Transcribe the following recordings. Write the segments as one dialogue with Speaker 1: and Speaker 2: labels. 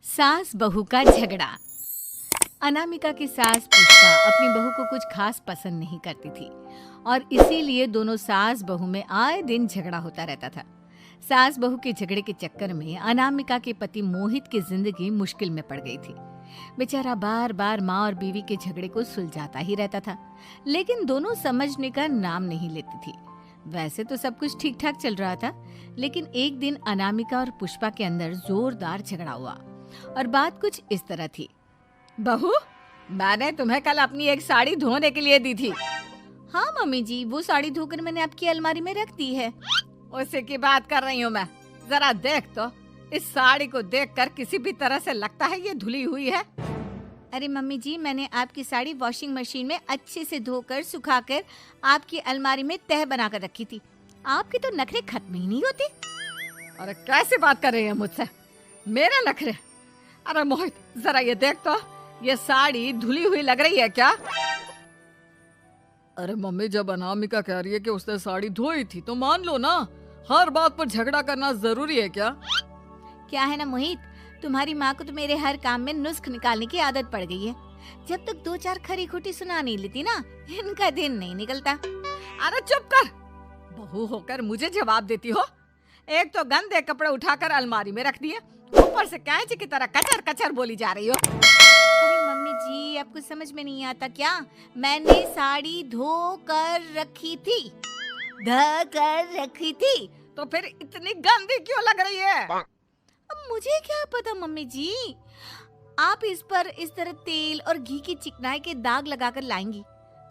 Speaker 1: सास बहू का झगड़ा। अनामिका की सास पुष्पा अपनी बहू को कुछ खास पसंद नहीं करती थी और इसीलिए दोनों सास बहू में आए दिन झगड़ा होता रहता था। सास बहू के झगड़े के चक्कर में अनामिका के पति मोहित की जिंदगी मुश्किल में पड़ गई थी। बेचारा बार बार माँ और बीवी के झगड़े को सुलझाता ही रहता था, लेकिन दोनों समझने का नाम नहीं लेती थी। वैसे तो सब कुछ ठीक ठाक चल रहा था, लेकिन एक दिन अनामिका और पुष्पा के अंदर जोरदार झगड़ा हुआ और बात कुछ इस तरह थी। बहू, मैंने तुम्हें कल अपनी एक साड़ी धोने के लिए दी थी। हाँ मम्मी जी, वो साड़ी धोकर मैंने आपकी अलमारी में रख दी है। उसी की बात कर रही हूँ मैं। जरा देख तो, इस साड़ी को देखकर किसी भी तरह से लगता है ये धुली हुई है। अरे मम्मी जी, मैंने आपकी साड़ी वॉशिंग मशीन में अच्छे से धोकर सुखाकर आपकी अलमारी में तह बनाकर रखी थी। आपके तो नखरे खत्म ही नहीं होते। अरे कैसे बात कर रही है मुझसे? मेरे नखरे? अरे मोहित, जरा ये देख तो, ये साड़ी धुली हुई लग रही है क्या?
Speaker 2: अरे मम्मी, जब अनामिका कह रही है कि उसने साड़ी धोई थी तो मान लो ना। हर बात पर झगड़ा करना जरूरी है क्या?
Speaker 1: क्या है ना मोहित, तुम्हारी माँ को तो मेरे हर काम में नुस्ख निकालने की आदत पड़ गई है। जब तक दो चार खरी खोटी सुना नहीं लेती ना, इनका दिन नहीं निकलता।
Speaker 2: अरे चुप कर, बहू होकर मुझे जवाब देती हो। एक तो गंदे कपड़े उठाकर अलमारी में रख दिए, ऊपर से कैंची की तरह कचर कचर बोली जा रही हो।
Speaker 1: अरे मम्मी जी, आपको समझ में नहीं आता क्या? मैंने साड़ी धो कर रखी थी।
Speaker 2: तो फिर इतनी गंदी क्यों लग रही है?
Speaker 1: अब मुझे क्या पता मम्मी जी, आप इस पर इस तरह तेल और घी की चिकनाई के दाग लगाकर लाएंगी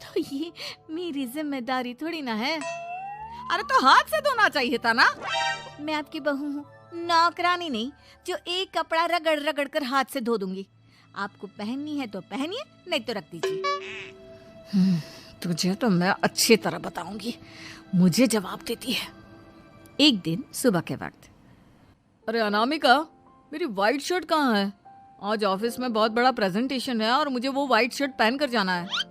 Speaker 1: तो ये मेरी जिम्मेदारी थोड़ी ना है।
Speaker 2: अरे तो हाथ से धोना चाहिए था ना।
Speaker 1: मैं आपकी बहू हूँ, नौकरानी नहीं जो एक कपड़ा रगड़ रगड़ कर हाथ से धो दूंगी। आपको पहननी है तो पहनिए, नहीं तो रख दीजिए।
Speaker 2: तुझे तो मैं अच्छी तरह बताऊंगी, मुझे जवाब देती है।
Speaker 1: एक दिन सुबह के वक्त,
Speaker 2: अरे अनामिका, मेरी व्हाइट शर्ट कहाँ है? आज ऑफिस में बहुत बड़ा प्रेजेंटेशन है और मुझे वो व्हाइट शर्ट पहन कर जाना है।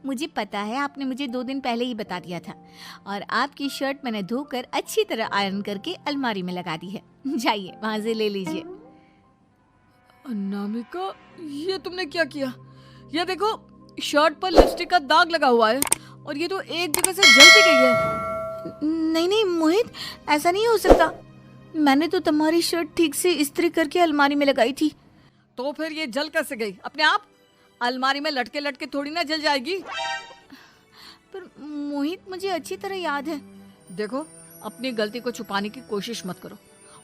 Speaker 1: मुझे पता है, आपने मुझे 2 दिन पहले ही बता दिया था और आपकी शर्ट मैंने धोकर अच्छी तरह आयरन करके अलमारी में लगा दी है। जाइए वहां से ले लीजिए।
Speaker 2: अनामिका, ये तुमने क्या किया? ये देखो, शर्ट पर लिपस्टिक का दाग लगा हुआ है और ये तो एक जगह से जल भी गई है।
Speaker 1: नहीं नहीं मोहित, ऐसा नहीं हो सकता। मैंने तो तुम्हारी शर्ट ठीक से इस्त्री करके अलमारी में लगाई थी।
Speaker 2: तो फिर ये जल कैसे गई अपने आप? अलमारी में लटके लटके थोड़ी ना जल जाएगी।
Speaker 1: पर मोहित, मुझे अच्छी तरह याद है।
Speaker 2: देखो, अपनी गलती को छुपाने की कोशिश मत करो।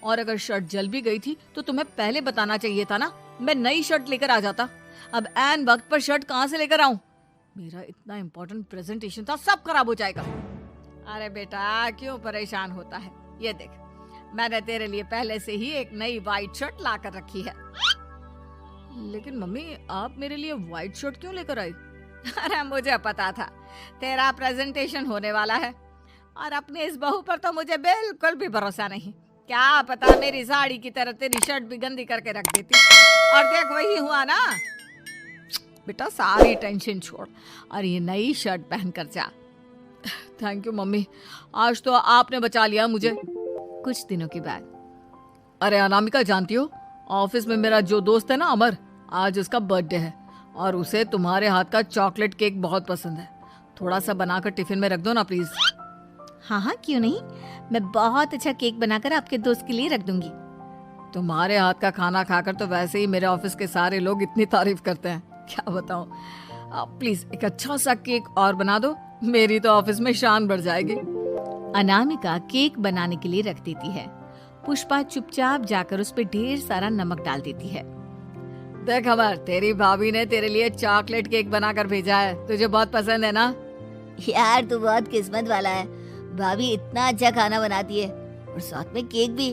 Speaker 2: और अगर शर्ट जल भी गई थी तो तुम्हें पहले बताना चाहिए था ना। मैं नई शर्ट लेकर आ जाता। अब ऐन वक्त पर शर्ट कहाँ से लेकर आऊं? मेरा इतना इम्पोर्टेंट प्रेजेंटेशन था, सब खराब हो जाएगा। अरे बेटा, क्यों परेशान होता है? ये देख, मैंने तेरे लिए पहले से ही एक नई व्हाइट शर्ट ला कर रखी है। लेकिन मम्मी, आप मेरे लिए व्हाइट शर्ट क्यों लेकर आई? अरे मुझे पता था तेरा प्रेजेंटेशन होने वाला है और अपनी इस बहू पर तो मुझे बिल्कुल भी भरोसा नहीं। क्या पता मेरी साड़ी की तरह तेरी शर्ट भी गंदी करके रख देती। और देख, वही हुआ ना। बेटा, सारी टेंशन छोड़ और ये नई शर्ट पहन कर जा। थैंक यू मम्मी, आज तो आपने बचा लिया मुझे।
Speaker 1: कुछ दिनों के बाद,
Speaker 2: अरे अनामिका, जानती हो, ऑफिस में मेरा जो दोस्त है ना अमर, आज उसका बर्थडे है और उसे तुम्हारे हाथ का चॉकलेट केक बहुत पसंद है। थोड़ा सा बनाकर टिफिन में रख दो ना प्लीज।
Speaker 1: हाँ हाँ, क्यों नहीं। मैं बहुत अच्छा केक बनाकर आपके दोस्त के लिए रख दूंगी।
Speaker 2: तुम्हारे हाथ का खाना खाकर तो वैसे ही मेरे ऑफिस के सारे लोग इतनी तारीफ करते हैं, क्या बताऊं। प्लीज एक अच्छा सा केक और बना दो, मेरी तो ऑफिस में शान बढ़ जाएगी।
Speaker 1: अनामिका केक बनाने के लिए रख देती है। पुष्पा चुपचाप जाकर उस पे ढेर सारा नमक डाल देती है।
Speaker 2: देख अमर, तेरी भाभी ने तेरे लिए चॉकलेट केक बनाकर भेजा है, तुझे बहुत पसंद है ना?
Speaker 1: यार, तू बहुत किस्मत वाला है। भाभी इतना अच्छा खाना बनाती है और साथ में केक भी।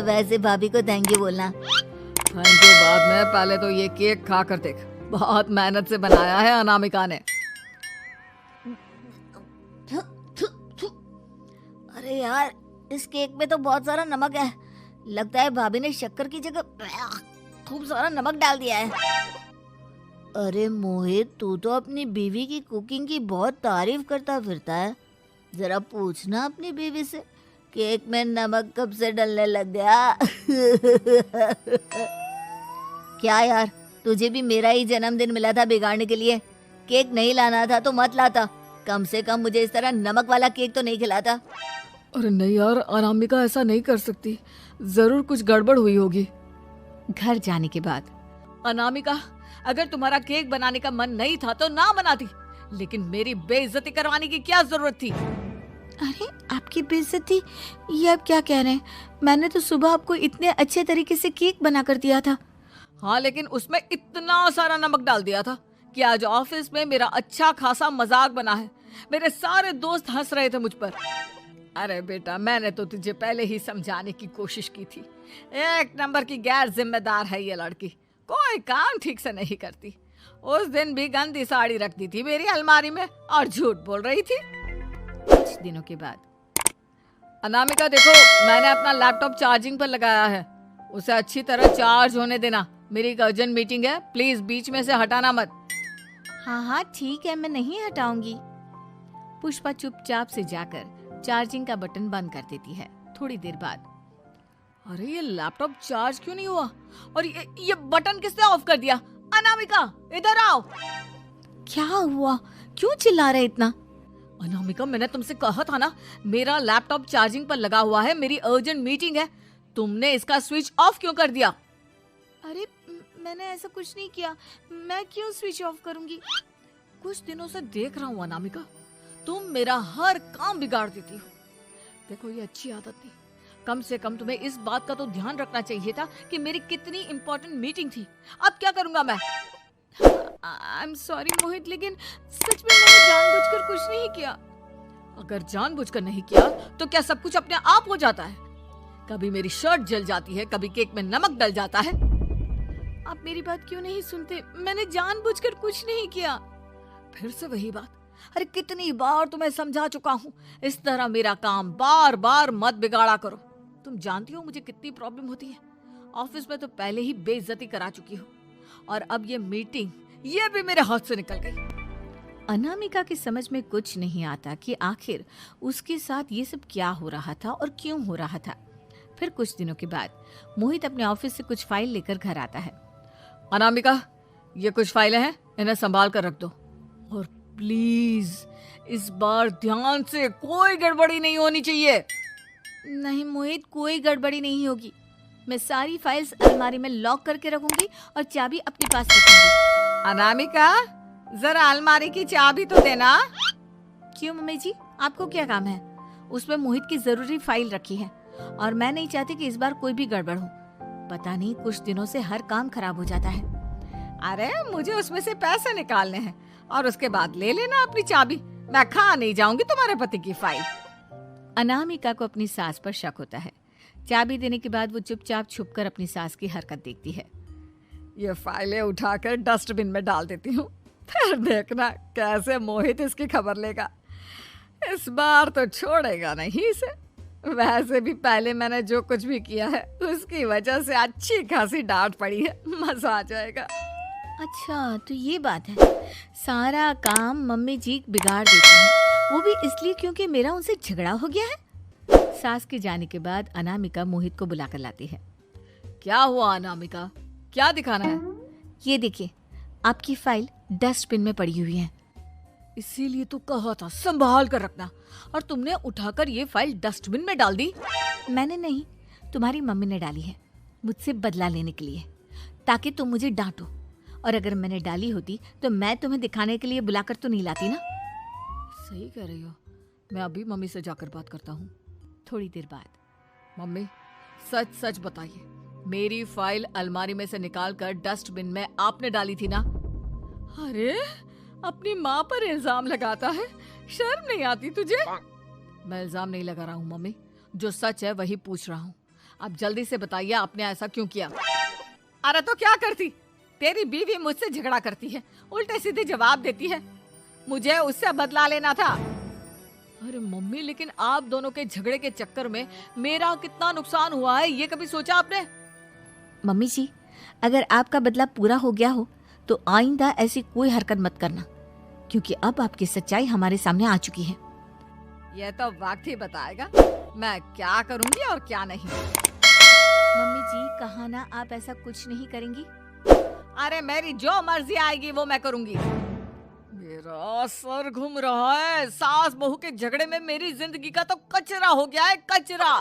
Speaker 1: वैसे भाभी को थैंक यू बोलना।
Speaker 2: थैंक यू बाद में, पहले तो ये केक खा कर देख। बहुत मेहनत से बनाया है अनामिका ने।
Speaker 1: अरे यार, इस केक में तो बहुत सारा नमक है। लगता है भाभी ने शक्कर की जगह खूब सारा नमक डाल दिया है। अरे मोहित, तू तो अपनी बीवी की कुकिंग की बहुत तारीफ करता फिरता है। जरा पूछना अपनी बीवी से, केक में नमक कब से डलने लग गया। क्या यार, तुझे भी मेरा ही जन्मदिन मिला था बिगाड़ने के लिए। केक नहीं लाना था तो मत लाता, कम से कम मुझे इस तरह नमक वाला केक तो नहीं खिलाता।
Speaker 2: अरे नहीं यार, अनामिका ऐसा नहीं कर सकती, जरूर कुछ गड़बड़ हुई होगी।
Speaker 1: घर जाने के बाद
Speaker 2: अनामिका, अगर तुम्हारा केक बनाने का मन नहीं था तो ना बनाती, लेकिन मेरी बेइज्जती करवाने की क्या जरूरत थी?
Speaker 1: अरे आपकी बेइज्जती, ये आप क्या कह रहे हैं? मैंने तो सुबह आपको इतने अच्छे तरीके से केक बना कर दिया था।
Speaker 2: हाँ, लेकिन उसमें इतना सारा नमक डाल दिया था कि आज ऑफिस में मेरा अच्छा खासा मजाक बना है। मेरे सारे दोस्त हंस रहे थे मुझ पर। अरे बेटा, मैंने तो तुझे पहले ही समझाने की कोशिश की थी। एक नंबर की गैर जिम्मेदार है ये लड़की, कोई काम ठीक से नहीं करती। उस दिन भी गंदी साड़ी रख दी थी मेरी अलमारी में और झूठ बोल रही थी।
Speaker 1: कुछ दिनों के बाद
Speaker 2: अनामिका देखो, मैंने अपना लैपटॉप चार्जिंग पर लगाया है, उसे अच्छी तरह चार्ज होने देना। मेरी एक अर्जेंट मीटिंग है, प्लीज बीच में से हटाना मत।
Speaker 1: हाँ हाँ ठीक है, मैं नहीं हटाऊंगी। पुष्पा चुपचाप से जाकर चार्जिंग का बटन बंद कर देती है। थोड़ी देर बाद,
Speaker 2: अरे ये लैपटॉप चार्ज क्यों नहीं हुआ? और ये बटन किसने ऑफ कर दिया? अनामिका, इधर आओ।
Speaker 1: क्या हुआ? क्यों चिल्ला रहे इतना?
Speaker 2: अनामिका, मैंने तुमसे कहा था ना, मेरा लैपटॉप चार्जिंग पर लगा हुआ है, मेरी अर्जेंट मीटिंग है। तुमने इसका स्विच ऑफ क्यों कर दिया?
Speaker 1: अरे मैंने ऐसा कुछ नहीं किया, मैं क्यों स्विच ऑफ करूंगी?
Speaker 2: कुछ दिनों से देख रहा हूँ अनामिका, तुम मेरा हर काम बिगाड़ देती हो। देखो, ये अच्छी आदत नहीं। कम से कम तुम्हें इस बात का तो ध्यान रखना चाहिए था कि मेरी कितनी इंपॉर्टेंट मीटिंग थी। अब क्या करूंगा मैं?
Speaker 1: आई एम सॉरी मोहित, लेकिन सच में मैंने जानबूझकर कुछ नहीं किया।
Speaker 2: अगर जानबूझकर नहीं किया तो क्या सब कुछ अपने आप हो जाता है? कभी मेरी शर्ट जल जाती है, कभी केक में नमक डल जाता है।
Speaker 1: आप मेरी बात क्यों नहीं सुनते? मैंने जानबूझकर कुछ नहीं किया।
Speaker 2: फिर से वही बात। अरे कितनी बार तुम्हें समझा चुका हूँ, इस तरह मेरा काम बार बार मत बिगाड़ा करो। तुम जानती हो मुझे कितनी प्रॉब्लम होती है। ऑफिस में तो पहले ही बेइज्जती करा चुकी हो, और अब ये मीटिंग, ये भी मेरे हाथ से निकल गई।
Speaker 1: अनामिका की समझ में कुछ नहीं आता कि आखिर उसके साथ ये सब क्या हो रहा था और क्यों हो रहा था। फिर कुछ दिनों के बाद मोहित अपने ऑफिस से कुछ फाइल लेकर घर आता है।
Speaker 2: अनामिका, ये कुछ फाइलें हैं, इन्हें संभाल कर रख दो, और प्लीज इस बार ध्यान से, कोई गड़बड़ी नहीं होनी चाहिए।
Speaker 1: नहीं मोहित, कोई गड़बड़ी नहीं होगी। मैं सारी फाइल्स अलमारी में लॉक करके रखूंगी और चाबी अपने पास रखूंगी।
Speaker 2: अनामिका, जरा अलमारी की चाबी तो देना।
Speaker 1: क्यों मम्मी जी, आपको क्या काम है? उसमें मोहित की जरूरी फाइल रखी है और मैं नहीं चाहती कि इस बार कोई भी गड़बड़ हो। पता नहीं कुछ दिनों से हर काम खराब हो जाता है।
Speaker 2: अरे मुझे उसमें से पैसे निकालने हैं और उसके बाद ले लेना अपनी चाबी। मैं खा नहीं जाऊंगी तुम्हारे पति की फाइल।
Speaker 1: अनामिका को अपनी सास पर शक होता है। चाबी देने के बाद वो चुपचाप छुपकर अपनी सास की हरकत देखती है।
Speaker 2: ये फाइलें उठाकर डस्टबिन में डाल देती हूँ, फिर देखना कैसे मोहित इसकी खबर लेगा। इस बार तो छोड़ेगा नहीं इसे। वैसे भी पहले मैंने जो कुछ भी किया है उसकी वजह से अच्छी खासी डांट पड़ी है, मजा आ जाएगा।
Speaker 1: अच्छा तो ये बात है, सारा काम मम्मी जी बिगाड़ देती हैं, वो भी इसलिए क्योंकि मेरा उनसे झगड़ा हो गया है। सास के जाने के बाद अनामिका मोहित को बुलाकर लाती है।
Speaker 2: क्या हुआ अनामिका, क्या दिखाना है?
Speaker 1: ये देखिए, आपकी फाइल डस्टबिन में पड़ी हुई है।
Speaker 2: इसीलिए तो कहा था संभाल कर रखना, और तुमने उठाकर ये फाइल डस्टबिन में डाल दी।
Speaker 1: मैंने नहीं, तुम्हारी मम्मी ने डाली है, मुझसे बदला लेने के लिए, ताकि तुम मुझे डांटो। और अगर मैंने डाली होती तो मैं तुम्हें दिखाने के लिए बुलाकर तो नहीं लाती ना।
Speaker 2: सही कह रही हो, मैं अभी मम्मी से जाकर बात करता हूँ।
Speaker 1: थोड़ी देर बाद,
Speaker 2: मम्मी सच सच बताइए, मेरी फाइल अलमारी में से निकालकर डस्टबिन में आपने डाली थी ना? अरे अपनी माँ पर इल्जाम लगाता है, शर्म नहीं आती तुझे? मैं इल्जाम नहीं लगा रहा हूँ मम्मी, जो सच है वही पूछ रहा हूँ। अब जल्दी से बताइए आपने ऐसा क्यों किया? अरे तो क्या करती, तेरी बीवी मुझसे झगड़ा करती है, उल्टे सीधे जवाब देती है, मुझे उससे बदला लेना था। अरे मम्मी, लेकिन आप दोनों के झगड़े के चक्कर में मेरा कितना नुकसान हुआ है, ये कभी सोचा आपने?
Speaker 1: मम्मी जी, अगर आपका बदला पूरा हो गया हो तो आइंदा ऐसी कोई हरकत मत करना, क्योंकि अब आपकी सच्चाई हमारे सामने आ चुकी है।
Speaker 2: यह तो वक्त ही बताएगा मैं क्या करूंगी और क्या नहीं।
Speaker 1: मम्मी जी, कहा ना आप ऐसा कुछ नहीं करेंगी।
Speaker 2: अरे मेरी जो मर्जी आएगी वो मैं करूंगी। मेरा सर घूम रहा है। सास बहू के झगड़े में मेरी जिंदगी का तो कचरा हो गया है, कचरा।